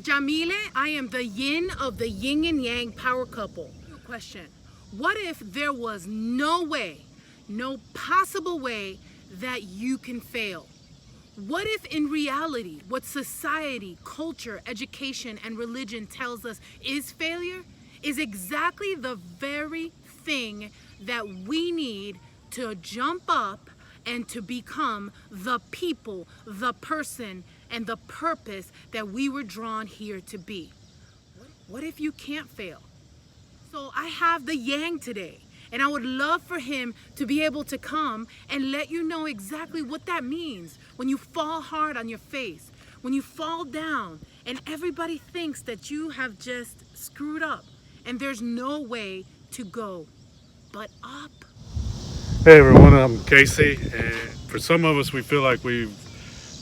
Jamile. I am the yin of the yin and yang power couple. Question. What if there was no way, no possible way that you can fail? What if in reality, what society, culture, education, and religion tells us is failure is exactly the very thing that we need to jump up and to become the people, the person, and the purpose that we were drawn here to be? What if you can't fail? So I have the Yang today, and I would love for him to be able to come and let you know exactly what that means when you fall hard on your face, when you fall down and everybody thinks that you have just screwed up and there's no way to go but up. Hey everyone, I'm Casey, and for some of us we feel like we've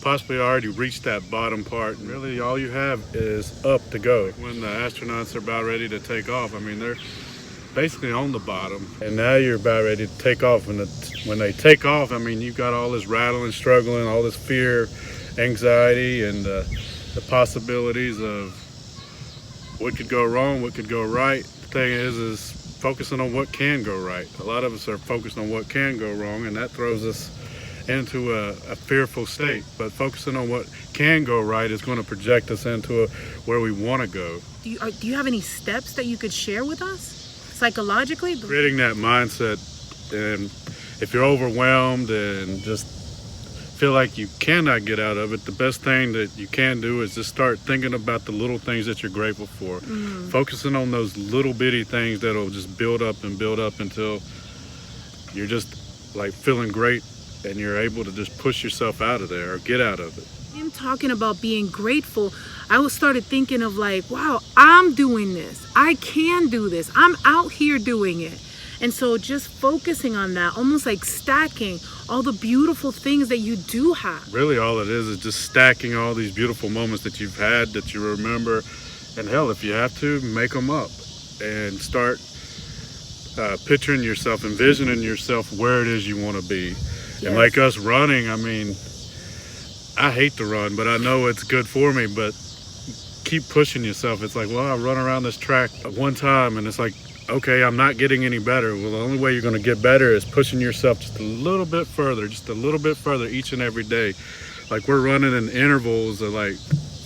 possibly already reached that bottom part, and really all you have is up to go. When the astronauts are about ready to take off, I mean, they're basically on the bottom, and now you're about ready to take off. And when they take off, I mean, you've got all this rattling, struggling, all this fear, anxiety, and the possibilities of what could go wrong, what could go right. The thing is focusing on what can go right. A lot of us are focused on what can go wrong, and that throws us into a fearful state. But focusing on what can go right is going to project us into where we want to go. Do you have any steps that you could share with us psychologically? Creating that mindset, and if you're overwhelmed and just feel like you cannot get out of it, the best thing that you can do is just start thinking about the little things that you're grateful for. Focusing on those little bitty things that'll just build up until you're just like feeling great and you're able to just push yourself out of there or get out of it. I'm talking about being grateful. I started thinking of like, wow, I'm doing this. I can do this. I'm out here doing it. And so just focusing on that, almost like stacking all the beautiful things that you do have. Really all it is just stacking all these beautiful moments that you've had, that you remember. And hell, if you have to, make them up and start picturing yourself, envisioning yourself where it is you want to be. Yes. And like us running, I mean, I hate to run, but I know it's good for me, but keep pushing yourself. It's like, well, I run around this track one time and it's like, okay, I'm not getting any better. Well, the only way you're going to get better is pushing yourself just a little bit further each and every day. Like we're running in intervals of, like,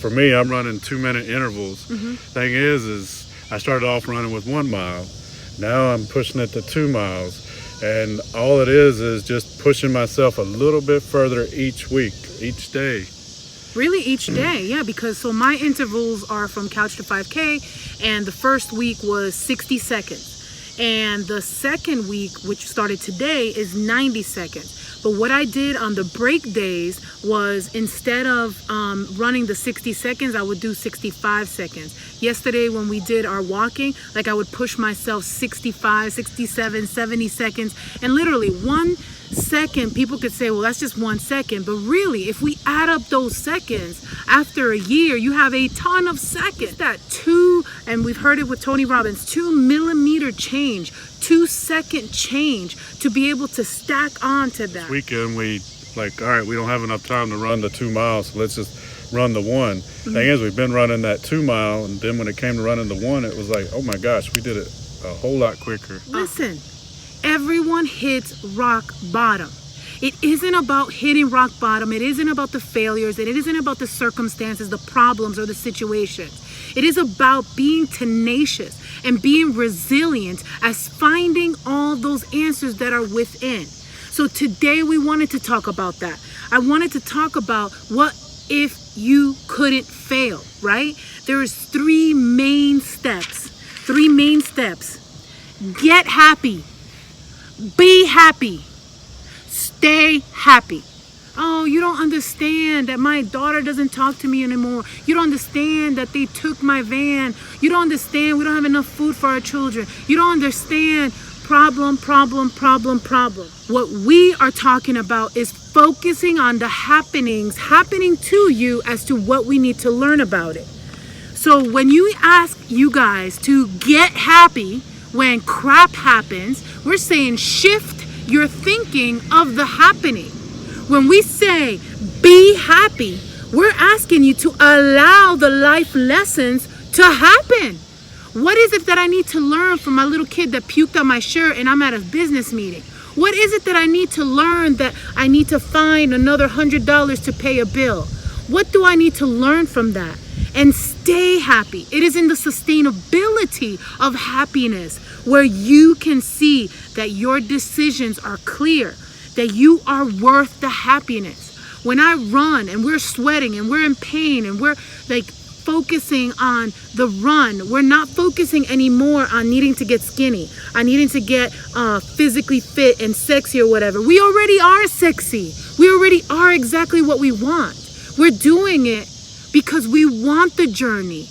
for me, I'm running 2-minute intervals. Thing is I started off running with 1 mile. Now I'm pushing it to 2 miles. And all it is just pushing myself a little bit further each week, each day. Really, each day? Yeah, because so my intervals are from couch to 5K, and the first week was 60 seconds. And the second week, which started today, is 90 seconds. But what I did on the break days was, instead of running the 60 seconds, I would do 65 seconds. Yesterday when we did our walking, like I would push myself 65, 67, 70 seconds. And literally 1 second, people could say, well, that's just 1 second. But really, if we add up those seconds, after a year, you have a ton of seconds. That and we've heard it with Tony Robbins, 2 millimeter change, 2-second change to be able to stack on to that. This weekend, we like, all right, we don't have enough time to run the 2 miles, so let's just run the 1. Thing is, we've been running that 2 mile, and then when it came to running the 1, it was like, oh my gosh, we did it a whole lot quicker. Listen, everyone hits rock bottom. It isn't about hitting rock bottom. It isn't about the failures. It isn't about the circumstances, the problems, or the situations. It is about being tenacious and being resilient as finding all those answers that are within. So today we wanted to talk about that. I wanted to talk about what if you couldn't fail, right? There's 3 main steps. 3 main steps. Get happy. Be happy. Stay happy. Oh, you don't understand that my daughter doesn't talk to me anymore. You don't understand that they took my van. You don't understand we don't have enough food for our children. You don't understand problem. What we are talking about is focusing on the happenings happening to you as to what we need to learn about it. So when you ask you guys to get happy when crap happens, we're saying shift your thinking of the happening. When we say be happy, We're asking you to allow the life lessons to happen. What is it that I need to learn from my little kid that puked on my shirt and I'm at a business meeting? What is it that I need to learn that I need to find another $100 to pay a bill? What do I need to learn from that? And stay happy. It is in the sustainability of happiness where you can see that your decisions are clear, that you are worth the happiness. When I run and we're sweating and we're in pain and we're like focusing on the run, we're not focusing anymore on needing to get skinny, on needing to get physically fit and sexy or whatever. We already are sexy. We already are exactly what we want. We're doing it because we want the journey.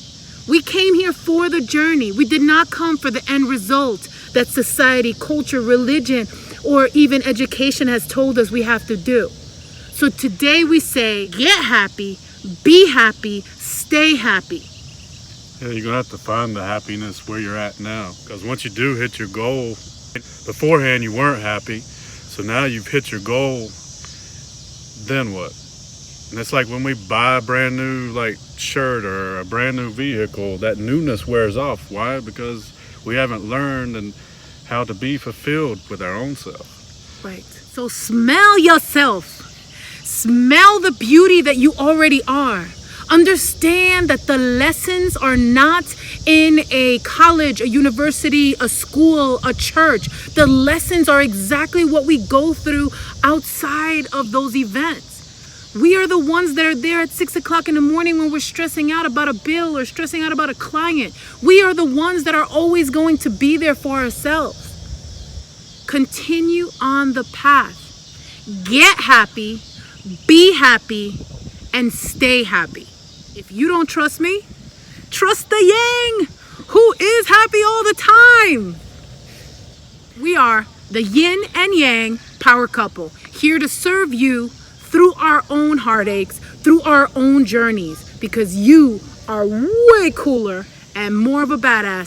We came here for the journey. We did not come for the end result that society, culture, religion, or even education has told us we have to do. So today we say, get happy, be happy, stay happy. Yeah, you're gonna have to find the happiness where you're at now. Because once you do hit your goal, beforehand you weren't happy. So now you've hit your goal, then what? And it's like when we buy a brand new shirt or a brand new vehicle, that newness wears off. Why? Because we haven't learned and how to be fulfilled with our own self. Right. So smell yourself. Smell the beauty that you already are. Understand that the lessons are not in a college, a university, a school, a church. The lessons are exactly what we go through outside of those events. We are the ones that are there at 6 o'clock in the morning when we're stressing out about a bill or stressing out about a client. We are the ones that are always going to be there for ourselves. Continue on the path. Get happy, be happy, and stay happy. If you don't trust me, trust the Yang, who is happy all the time. We are the Yin and Yang power couple, here to serve you through our own heartaches, through our own journeys, because you are way cooler and more of a badass